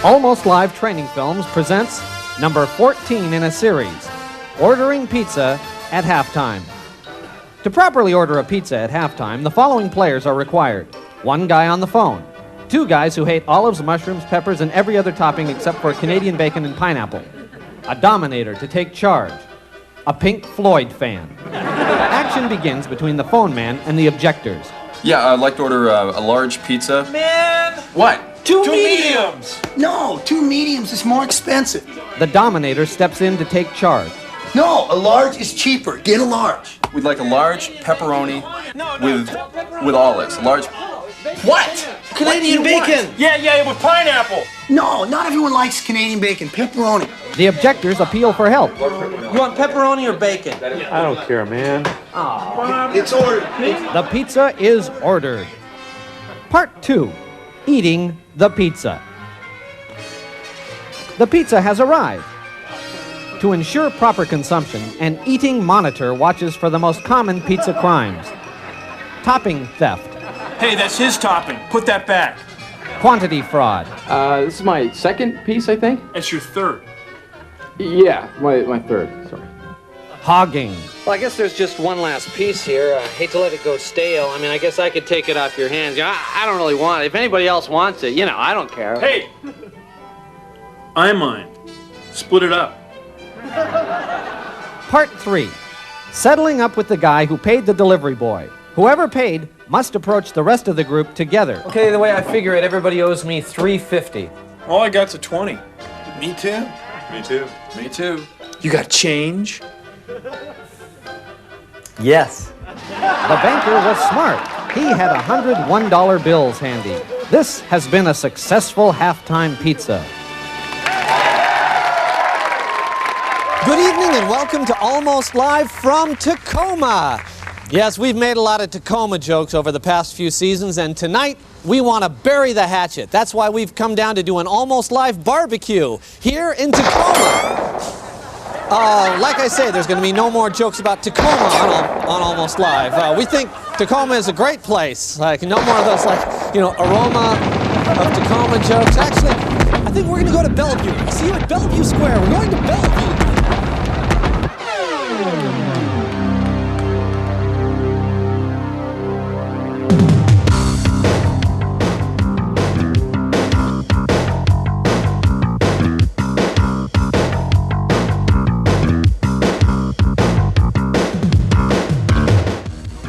Almost Live Training Films presents number 14 in a series, Ordering Pizza at Halftime. To properly order a pizza at halftime, the following players are required. One guy on the phone, two guys who hate olives, mushrooms, peppers, and every other topping except for Canadian bacon and pineapple, a dominator to take charge, a Pink Floyd fan. Action begins between the phone man and the objectors. Yeah, I'd like to order a large pizza. Man! What? Two mediums! No, 2 mediums is more expensive. The dominator steps in to take charge. No, a large is cheaper. Get a large. We'd like a large pepperoni with olives. Large. What? Canadian bacon! Yeah, with pineapple! No, not everyone likes Canadian bacon. Pepperoni. The objectors appeal for help. You want pepperoni or bacon? I don't care, man. It's ordered. The pizza is ordered. Part 2, eating the pizza. The pizza has arrived. To ensure proper consumption, an eating monitor watches for the most common pizza crimes. Topping theft, Hey, that's his topping. Put that back. quantity fraud, This is my second piece, I think. That's your third. Yeah, my third. Sorry. hogging, Well, I guess there's just one last piece here. I hate to let it go stale. I mean, I guess I could take it off your hands. I don't really want it. If anybody else wants it, I don't care. Hey! I'm mine. Split it up. Part 3, settling up with the guy who paid the delivery boy. Whoever paid must approach the rest of the group together. Okay, the way I figure it, everybody owes me $3.50. All I got's a 20. Me too. Me too. Me too. You got change? Yes. The banker was smart. He had $101 bills handy. This has been a successful halftime pizza. Good evening and welcome to Almost Live from Tacoma. Yes, we've made a lot of Tacoma jokes over the past few seasons, and tonight we want to bury the hatchet. That's why we've come down to do an Almost Live barbecue here in Tacoma. Like I say, there's going to be no more jokes about Tacoma on Almost Live. We think Tacoma is a great place. Like, no more of those, aroma of Tacoma jokes. Actually, I think we're going to go to Bellevue. I'll see you at Bellevue Square. We're going to Bellevue.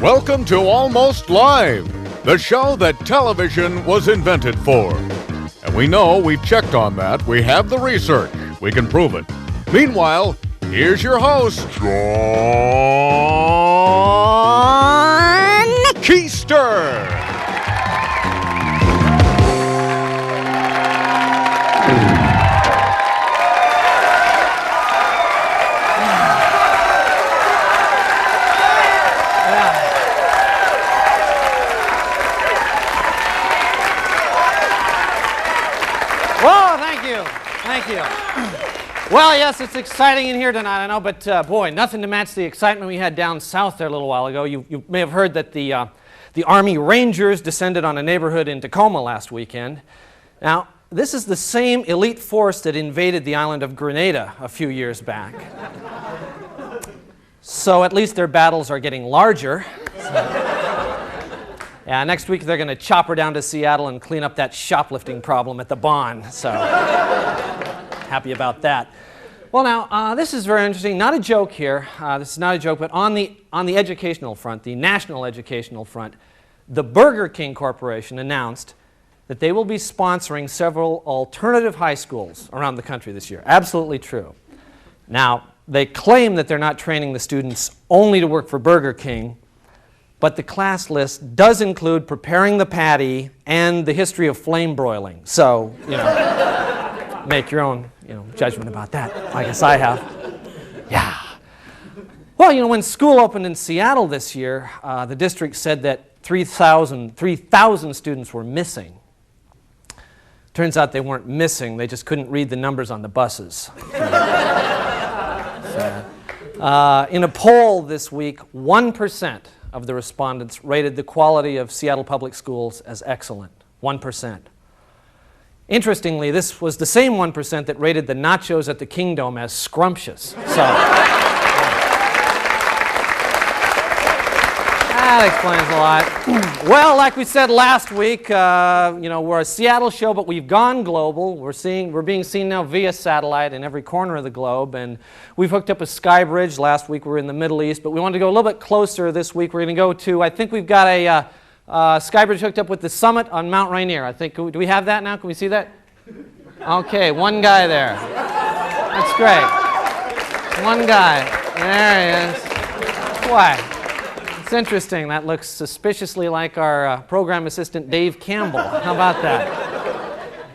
Welcome to Almost Live, the show that television was invented for. And we know, we've checked on that, we have the research, we can prove it. Meanwhile, here's your host, John Keister. Whoa, thank you. Well, yes, it's exciting in here tonight, I know, but boy, nothing to match the excitement we had down south there a little while ago. You may have heard that the Army Rangers descended on a neighborhood in Tacoma last weekend. Now, this is the same elite force that invaded the island of Grenada a few years back. So at least their battles are getting larger. Yeah, next week they're going to chopper down to Seattle and clean up that shoplifting problem at the Bon. So, happy about that. Well, now, this is very interesting. Not a joke here. This is not a joke, but on the educational front, the national educational front, the Burger King Corporation announced that they will be sponsoring several alternative high schools around the country this year. Absolutely true. Now, they claim that they're not training the students only to work for Burger King, but the class list does include preparing the patty and the history of flame broiling. So, make your own, judgment about that, I guess I have. Yeah. Well, when school opened in Seattle this year, the district said that 3,000 students were missing. Turns out they weren't missing, they just couldn't read the numbers on the buses. In a poll this week, 1% of the respondents rated the quality of Seattle public schools as excellent. 1%. Interestingly, this was the same 1% that rated the nachos at the Kingdom as scrumptious. So that explains a lot. Well, like we said last week, we're a Seattle show, but we've gone global. We're being seen now via satellite in every corner of the globe, and we've hooked up a sky bridge. Last week we were in the Middle East, but we wanted to go a little bit closer this week. We're going to go to, I think we've got a Skybridge hooked up with the summit on Mount Rainier. I think, do we have that now? Can we see that? Okay, one guy there. That's great. One guy. There he is. Why? It's interesting. That looks suspiciously like our program assistant, Dave Campbell. How about that?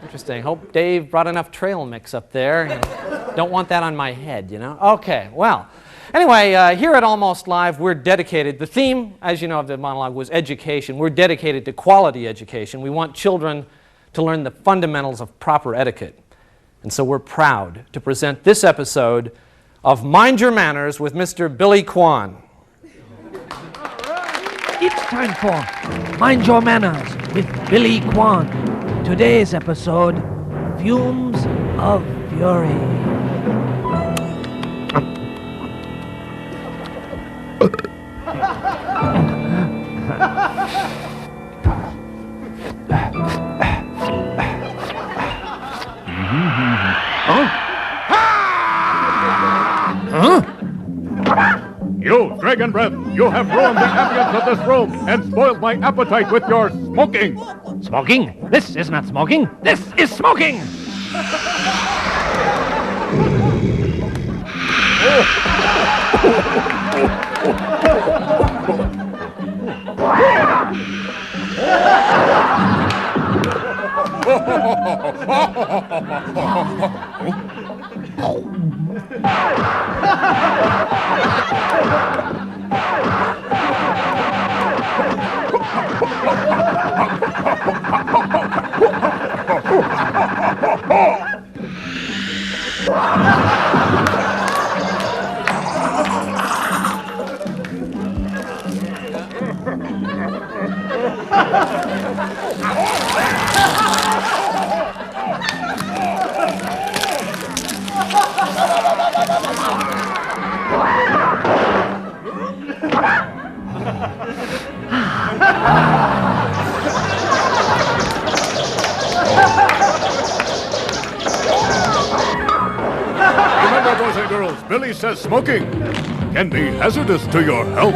Interesting. Hope Dave brought enough trail mix up there. Don't want that on my head, you know? Okay, well. Anyway, here at Almost Live, we're dedicated. The theme, as you know, of the monologue was education. We're dedicated to quality education. We want children to learn the fundamentals of proper etiquette. And so we're proud to present this episode of Mind Your Manners with Mr. Billy Kwan. It's time for Mind Your Manners with Billy Kwan. Today's episode, Fumes of Fury. You, Dragon Breath, you have ruined the ambience of this room and spoiled my appetite with your smoking. Smoking? This is not smoking. This is smoking! Remember, boys and girls, Billy says smoking can be hazardous to your health.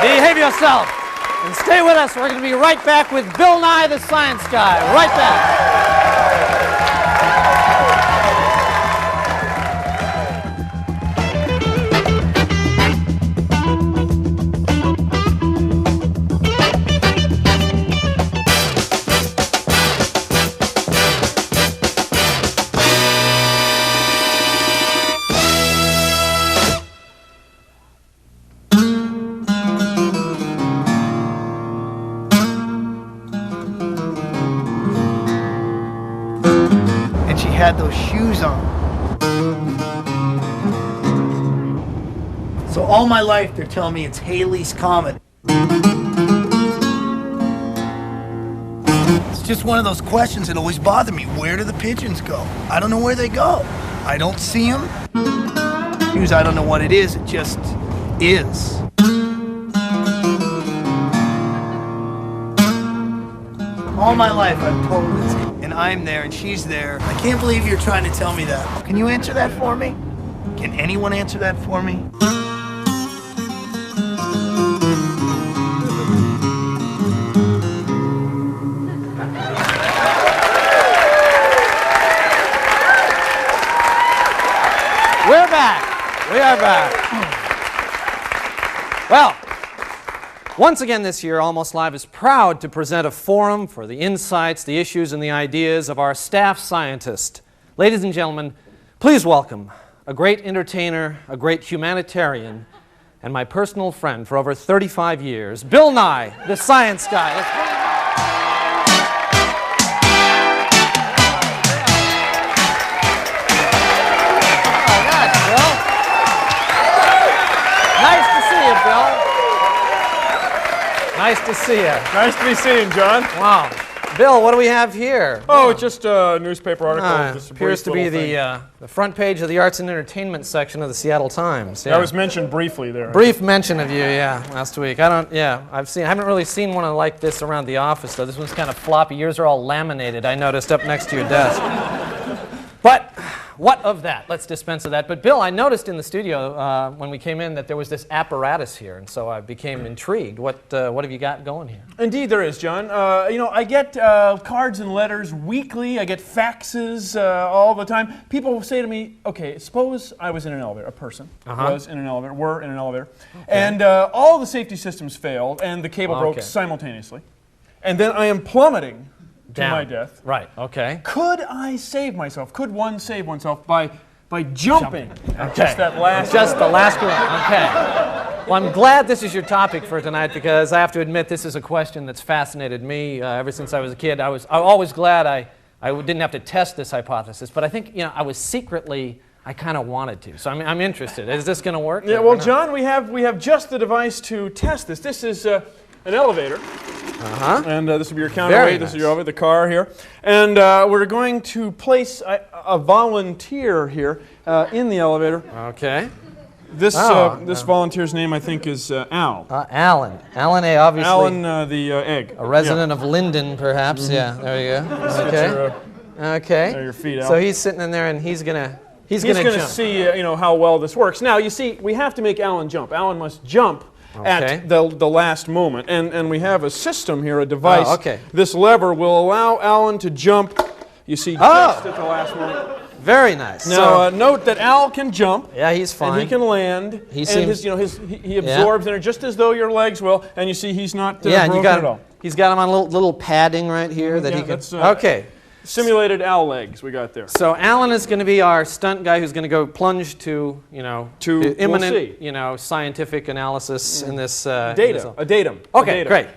Behave yourself. And stay with us. We're going to be right back with Bill Nye, the Science Guy. Right back. Had those shoes on. So all my life they're telling me it's Halley's Comet. It's just one of those questions that always bother me. Where do the pigeons go? I don't know where they go. I don't see them. I don't know what it is. It just is. All my life I've told Lindsay, and I'm there and she's there. I can't believe you're trying to tell me that. Can you answer that for me? Can anyone answer that for me? We're back. We are back. Well, once again this year, Almost Live is proud to present a forum for the insights, the issues, and the ideas of our staff scientists. Ladies and gentlemen, please welcome a great entertainer, a great humanitarian, and my personal friend for over 35 years, Bill Nye, the Science Guy. Let's bring him on. Oh, gosh, Bill. Nice to see you, Bill. Nice to see you. Nice to be seen, John. Wow. Bill, what do we have here? Oh, just a newspaper article. Just a Appears brief to be little thing. the front page of the arts and entertainment section of the Seattle Times. Yeah. That was mentioned briefly there. Brief mention of you, yeah, last week. I haven't really seen one like this around the office, though. This one's kind of floppy. Yours are all laminated, I noticed, up next to your desk. But what of that? Let's dispense of that. But Bill, I noticed in the studio when we came in that there was this apparatus here, and so I became intrigued. What have you got going here? Indeed there is, John. I get cards and letters weekly. I get faxes all the time. People say to me, okay, suppose I was in an elevator, a person was in an elevator, were in an elevator, and all the safety systems failed, and the cable broke simultaneously. And then I am plummeting to my death. Right, okay. Could I save myself? Could one save oneself by jumping? Okay. Just that last. Just the last one. Okay. Well, I'm glad this is your topic for tonight because I have to admit this is a question that's fascinated me ever since I was a kid. I'm always glad I didn't have to test this hypothesis, but I think I was secretly. I kind of wanted to, so I'm interested. Is this going to work? Yeah. Well, John, we have just the device to test this. This is an elevator. And this will be your counterweight. This is your elevator, the car here. And we're going to place a volunteer here in the elevator. Okay. This volunteer's name, I think, is Al. Alan. Alan A, obviously. Alan the egg. A resident of Linden, perhaps. Yeah, there you go. Okay. Okay. There are your feet, Al. So he's sitting in there, and he's gonna He's going to see how well this works. Now, you see, we have to make Alan jump. Alan must jump at the last moment. And we have a system here, a device. Oh, okay. This lever will allow Alan to jump, you see, just at the last moment. Very nice. Now, note that Al can jump. Yeah, he's fine. And he can land. He absorbs in it just as though your legs will. And you see, he's not broken at all. He's got him on little padding right here that he can. Okay. Simulated Al legs we got there. So Alan is going to be our stunt guy who's going to go plunge to imminent scientific analysis in this a datum. Okay, great. All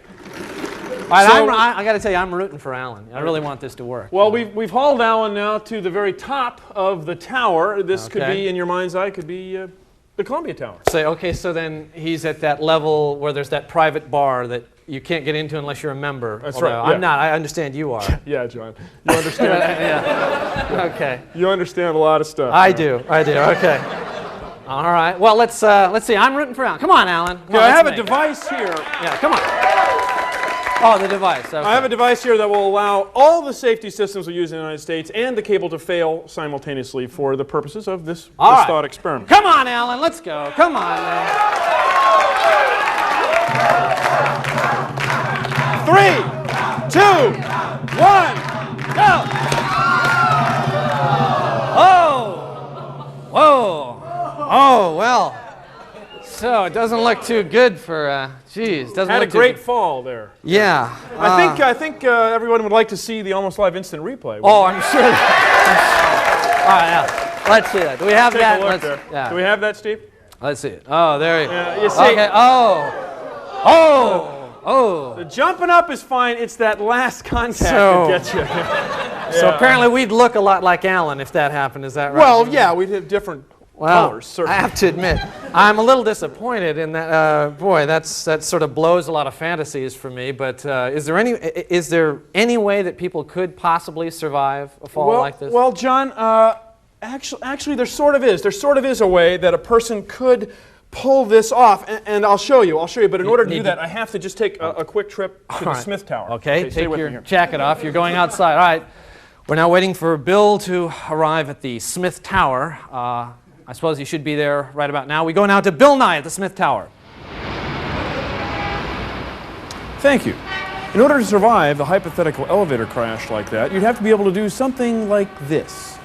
right, so, I got to tell you, I'm rooting for Alan. I really want this to work. Well, we've hauled Alan now to the very top of the tower. This could be, in your mind's eye, could be the Columbia Tower. So then he's at that level where there's that private bar that you can't get into unless you're a member. That's right. I'm not. I understand you are. Yeah, John. You understand. Yeah. Okay. You understand a lot of stuff. I do. Okay. All right. Well, let's see. I'm rooting for Alan. Come on, Alan. I have a device here. Yeah. Come on. Oh, the device. Okay. I have a device here that will allow all the safety systems we use in the United States and the cable to fail simultaneously for the purposes of this thought experiment. Come on, Alan. Let's go. Come on, man. 3, 2, 1, go! Oh! Whoa! Oh, well. So it doesn't look too good for, doesn't had look a great fall there. Yeah. I think everyone would like to see the almost live instant replay. Oh, I'm sure. All right, yeah. Let's see that. Do we have that? Take a look there. Yeah. Do we have that, Steve? Let's see it. Oh, there you go. You see. Okay. Oh. The jumping up is fine. It's that last contact that gets you. So apparently we'd look a lot like Alan if that happened. Is that right? Well, yeah, we'd have different colors, certainly. I have to admit, I'm a little disappointed in that. Boy, that sort of blows a lot of fantasies for me. But is there any way that people could possibly survive a fall like this? Well, John, actually, there sort of is. There sort of is a way that a person could pull this off, and I'll show you. But in order to do that, I have to just take a quick trip to the Smith Tower. Okay, take your jacket off. You're going outside. All right. We're now waiting for Bill to arrive at the Smith Tower. I suppose he should be there right about now. We go now to Bill Nye at the Smith Tower. Thank you. In order to survive a hypothetical elevator crash like that, you'd have to be able to do something like this.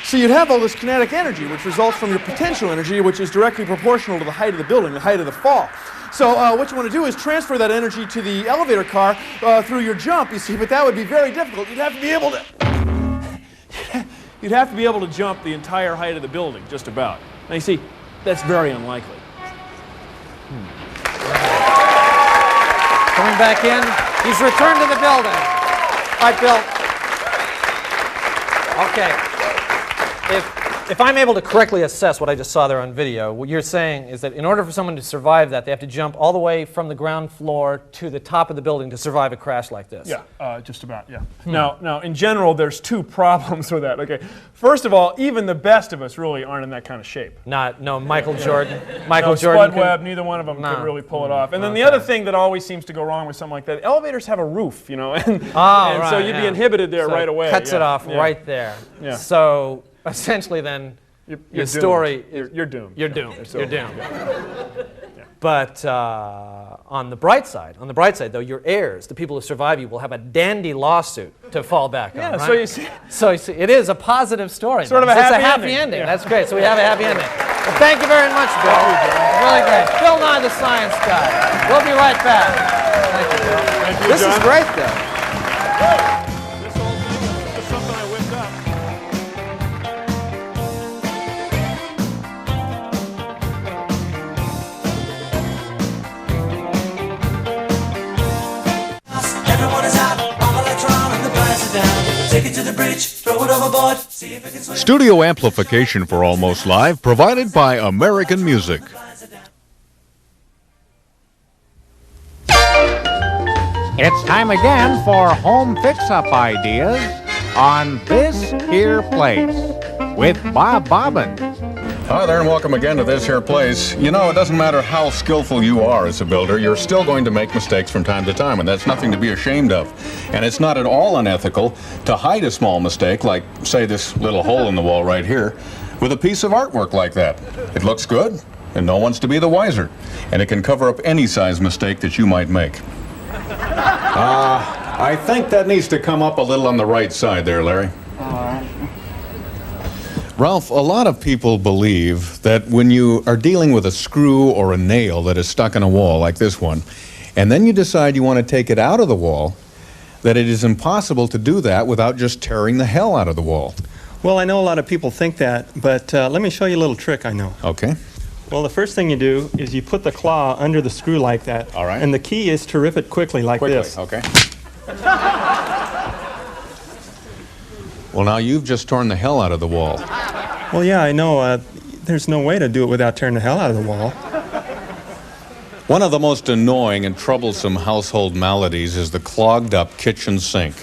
So you'd have all this kinetic energy, which results from your potential energy, which is directly proportional to the height of the building, the height of the fall. So what you want to do is transfer that energy to the elevator car through your jump, you see, but that would be very difficult. You'd have to be able to jump the entire height of the building, just about. Now you see, that's very unlikely. Coming back in, he's returned to the building. All right, Bill. Okay. if I'm able to correctly assess what I just saw there on video, what you're saying is that in order for someone to survive that, they have to jump all the way from the ground floor to the top of the building to survive a crash like this. Yeah, just about, yeah. Now, in general, there's two problems with that, okay? First of all, even the best of us really aren't in that kind of shape. No, Michael Jordan. Spud Webb, neither one of them could really pull it off. And then the other thing that always seems to go wrong with something like that, elevators have a roof, you know, and so you'd be inhibited there right away. Cuts it off right there. Yeah. So essentially then, your story, you're doomed. You're doomed. You're doomed. Yeah. But on the bright side, though, your heirs, the people who survive you, will have a dandy lawsuit to fall back on. Right? So you see, it is a positive story. Sort of a happy ending. Yeah. That's great. So we have a happy ending. Well, thank you very much, Bill. Really great. Bill Nye, the Science Guy. We'll be right back. Thank you, Bill. Thank you, This John. is great, though. This whole thing is something I whipped up. Everyone is out on the electron and the price is down. Take it to the bridge, throw it overboard, see if it can swim. Studio amplification for Almost Live provided by American Music. It's time again for home fix-up ideas on This Here Place with Bob Bobbin. Hi there and welcome again to This Here Place. You know, it doesn't matter how skillful you are as a builder, you're still going to make mistakes from time to time, and that's nothing to be ashamed of. And it's not at all unethical to hide a small mistake, like, say, this little hole in the wall right here, with a piece of artwork like that. It looks good, and no one's to be the wiser. And it can cover up any size mistake that you might make. I think that needs to come up a little on the right side there, Larry. Ralph, a lot of people believe that when you are dealing with a screw or a nail that is stuck in a wall like this one, and then you decide you want to take it out of the wall, that it is impossible to do that without just tearing the hell out of the wall. Well, I know a lot of people think that, but let me show you a little trick I know. Okay. Well, the first thing you do is you put the claw under the screw like that. All right. And the key is to rip it quickly like this. Okay. Well, now you've just torn the hell out of the wall. Well, yeah, I know. There's no way to do it without tearing the hell out of the wall. One of the most annoying and troublesome household maladies is the clogged up kitchen sink.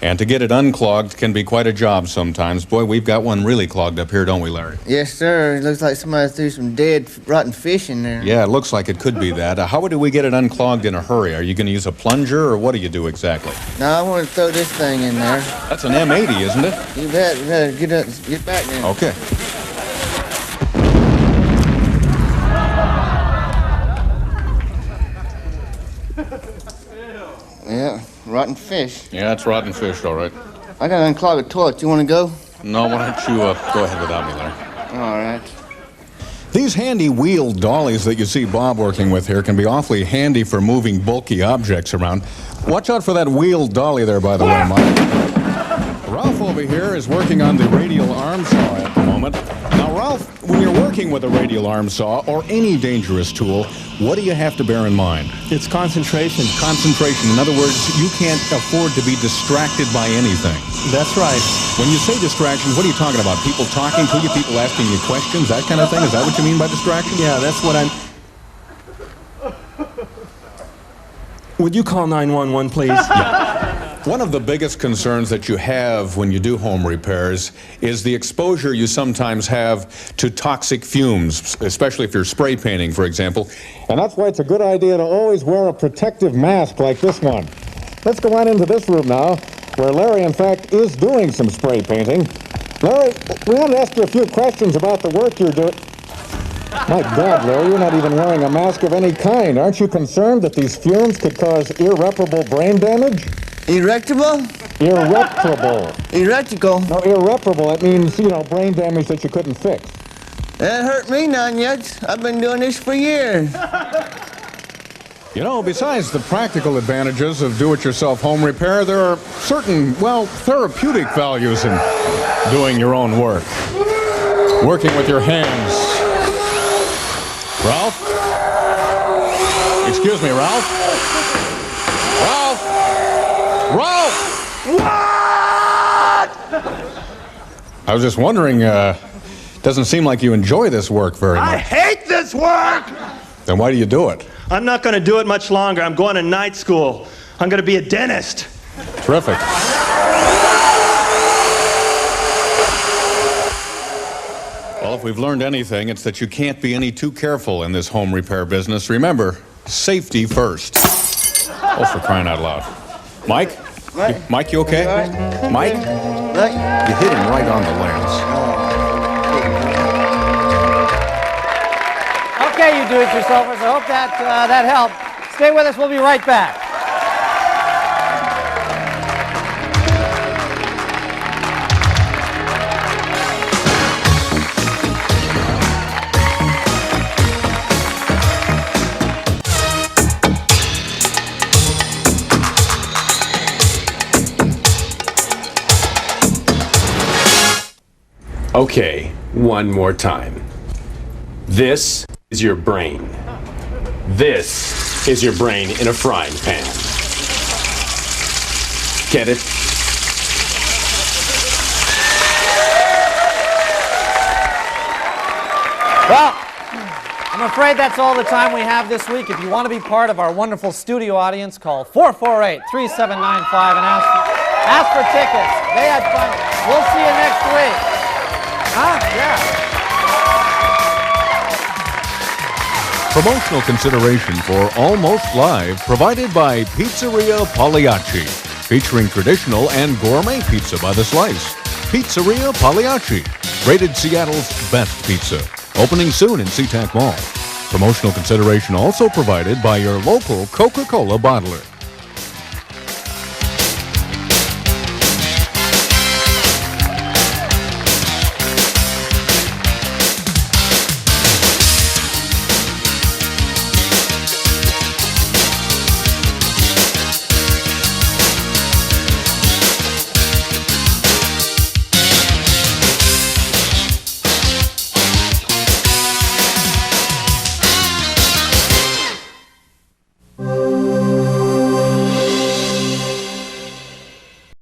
And to get it unclogged can be quite a job sometimes. Boy, we've got one really clogged up here, don't we, Larry? Yes, sir. It looks like somebody threw some dead, rotten fish in there. Yeah, it looks like it could be that. How do we get it unclogged in a hurry? Are you going to use a plunger, or what do you do exactly? No, I want to throw this thing in there. That's an M80, isn't it? You bet. You better get back there. Okay. Yeah, rotten fish. Yeah, it's rotten fish, all right. I gotta unclog the toilet. You want to go? No, why don't you go ahead without me, Larry? All right. These handy wheel dollies that you see Bob working with here can be awfully handy for moving bulky objects around. Watch out for that wheel dolly there, by the way, Mike. Ralph over here is working on the radial arm saw at the moment. Now, Ralph, when you're working with a radial arm saw or any dangerous tool, what do you have to bear in mind? It's concentration. Concentration. In other words, you can't afford to be distracted by anything. That's right. When you say distractions, what are you talking about? People talking to you, people asking you questions, that kind of thing? Is that what you mean by distraction? Yeah, that's what I'm... Would you call 911, please? Yeah. One of the biggest concerns that you have when you do home repairs is the exposure you sometimes have to toxic fumes, especially if you're spray painting, for example. And that's why it's a good idea to always wear a protective mask like this one. Let's go on into this room now, where Larry, in fact, is doing some spray painting. Larry, we want to ask you a few questions about the work you're doing. My God, Larry, you're not even wearing a mask of any kind. Aren't you concerned that these fumes could cause irreparable brain damage? Irreparable? Irreparable. Electrical? No, irreparable. It means, brain damage that you couldn't fix. That hurt me none yet. I've been doing this for years. Besides the practical advantages of do-it-yourself home repair, there are certain, therapeutic values in doing your own work. Working with your hands. Ralph? Excuse me, Ralph? Ralph? Ralph! What? I was just wondering, Doesn't seem like you enjoy this work very I much. hate this work! Then why do you do it? I'm not going to do it much longer. I'm going to night school. I'm going to be a dentist. Terrific. Well, if we've learned anything, it's that you can't be any too careful in this home repair business. Remember, safety first. Oh, for crying out loud. Mike? Mike, you okay? Mike? You hit him right on the lens. Okay, you do-it-yourselfers. I hope that helped. Stay with us. We'll be right back. Okay, one more time. This is your brain. This is your brain in a frying pan. Get it? Well, I'm afraid that's all the time we have this week. If you want to be part of our wonderful studio audience, call 448-3795 and ask for tickets. They had fun. We'll see you next week. Huh? Yeah. Promotional consideration for Almost Live provided by Pizzeria Pagliacci, featuring traditional and gourmet pizza by the slice. Pizzeria Pagliacci, rated Seattle's best pizza. Opening soon in SeaTac Mall. Promotional consideration also provided by your local Coca-Cola bottler.